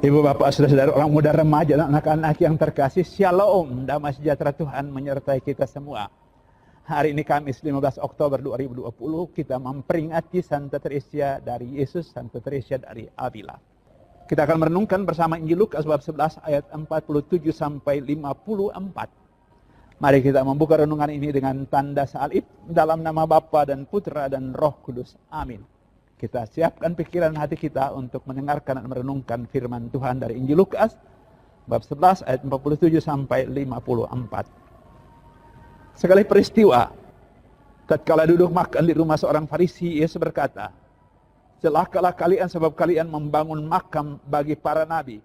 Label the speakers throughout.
Speaker 1: Ibu bapak saudara-saudara, orang muda, remaja dan anak-anak yang terkasih, Shalom, damai sejahtera Tuhan menyertai kita semua. Hari ini Kamis 15 Oktober 2020 kita memperingati Santa Teresia dari Yesus, Santa Teresia dari Avila. Kita akan merenungkan bersama Injil Lukas bab 11 ayat 47 sampai 54. Mari kita membuka renungan ini dengan tanda salib dalam nama Bapa dan Putra dan Roh Kudus. Amin. Kita siapkan pikiran hati kita untuk mendengarkan dan merenungkan firman Tuhan dari Injil Lukas bab 11 ayat 47 sampai 54. Sekali peristiwa, tatkala duduk makan di rumah seorang Farisi, Yesus berkata, "Celakalah kalian sebab kalian membangun makam bagi para nabi,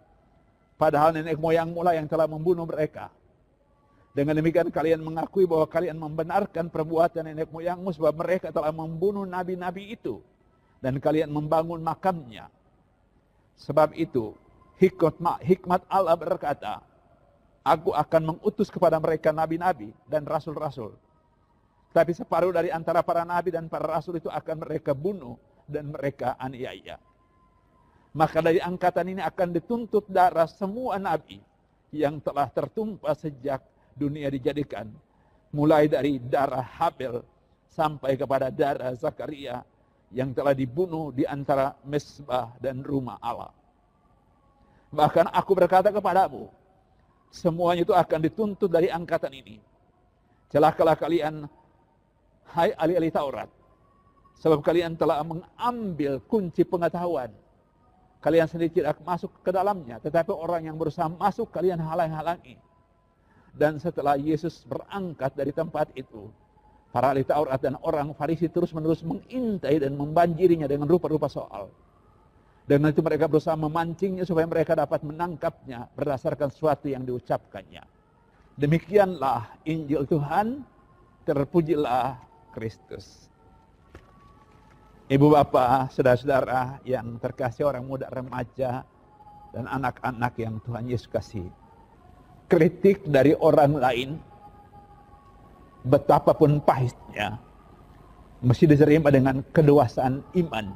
Speaker 1: padahal nenek moyangmu lah yang telah membunuh mereka. Dengan demikian kalian mengakui bahwa kalian membenarkan perbuatan nenek moyangmu sebab mereka telah membunuh nabi-nabi itu. Dan kalian membangun makamnya. Sebab itu, hikmat Allah berkata, Aku akan mengutus kepada mereka nabi-nabi dan rasul-rasul. Tapi separuh dari antara para nabi dan para rasul itu akan mereka bunuh dan mereka aniaya. Maka dari angkatan ini akan dituntut darah semua nabi yang telah tertumpah sejak dunia dijadikan. Mulai dari darah Habel sampai kepada darah Zakaria yang telah dibunuh di antara mezbah dan rumah Allah. Bahkan aku berkata kepadamu, semuanya itu akan dituntut dari angkatan ini. Celakalah kalian, hai ahli-ahli Taurat, sebab kalian telah mengambil kunci pengetahuan. Kalian sendiri tidak masuk ke dalamnya, tetapi orang yang berusaha masuk kalian halang-halangi. Dan setelah Yesus berangkat dari tempat itu, para ahli Taurat dan orang Farisi terus-menerus mengintai dan membanjirinya dengan rupa-rupa soal. Dengan itu mereka berusaha memancingnya supaya mereka dapat menangkapnya berdasarkan sesuatu yang diucapkannya. Demikianlah Injil Tuhan, terpujilah Kristus. Ibu bapak, saudara-saudara yang terkasih, orang muda, remaja, dan anak-anak yang Tuhan Yesus kasih. Kritik dari orang lain, betapapun pahitnya, mesti diterima dengan kedewasaan iman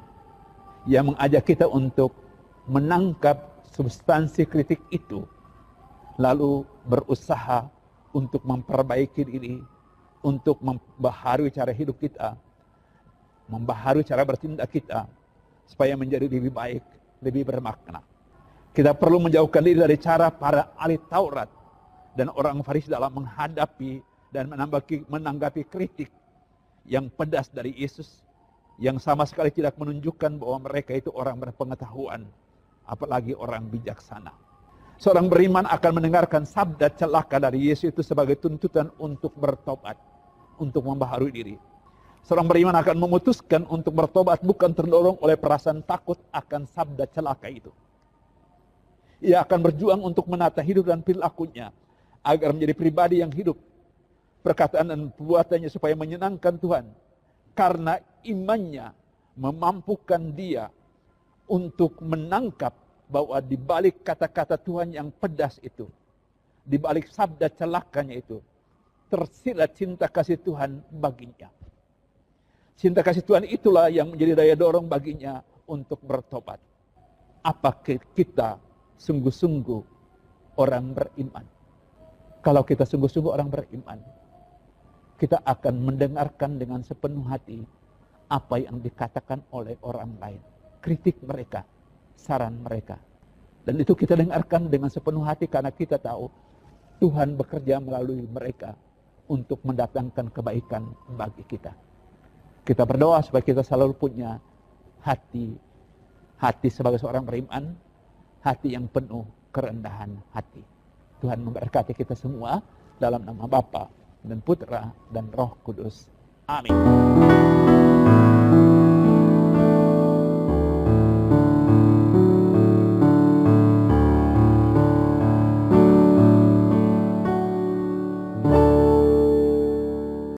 Speaker 1: yang mengajak kita untuk menangkap substansi kritik itu, lalu berusaha untuk memperbaiki diri, untuk membaharui cara hidup kita, membaharui cara bertindak kita, supaya menjadi lebih baik, lebih bermakna. Kita perlu menjauhkan diri dari cara para ahli Taurat dan orang Farisi dalam menghadapi dan menanggapi kritik yang pedas dari Yesus, yang sama sekali tidak menunjukkan bahwa mereka itu orang berpengetahuan, apalagi orang bijaksana. Seorang beriman akan mendengarkan sabda celaka dari Yesus itu sebagai tuntutan untuk bertobat, untuk membaharui diri. Seorang beriman akan memutuskan untuk bertobat bukan terdorong oleh perasaan takut akan sabda celaka itu. Ia akan berjuang untuk menata hidup dan perilakunya agar menjadi pribadi yang hidup, perkataan dan perbuatannya supaya menyenangkan Tuhan. Karena imannya memampukan dia untuk menangkap bahwa di balik kata-kata Tuhan yang pedas itu, di balik sabda celakanya itu, tersirat cinta kasih Tuhan baginya. Cinta kasih Tuhan itulah yang menjadi daya dorong baginya untuk bertobat. Apakah kita sungguh-sungguh orang beriman? Kalau kita sungguh-sungguh orang beriman, kita akan mendengarkan dengan sepenuh hati apa yang dikatakan oleh orang lain. Kritik mereka, saran mereka. Dan itu kita dengarkan dengan sepenuh hati karena kita tahu Tuhan bekerja melalui mereka untuk mendatangkan kebaikan bagi kita. Kita berdoa supaya kita selalu punya hati sebagai seorang beriman, hati yang penuh kerendahan hati. Tuhan memberkati kita semua dalam nama Bapa dan Putra dan Roh Kudus. Amin.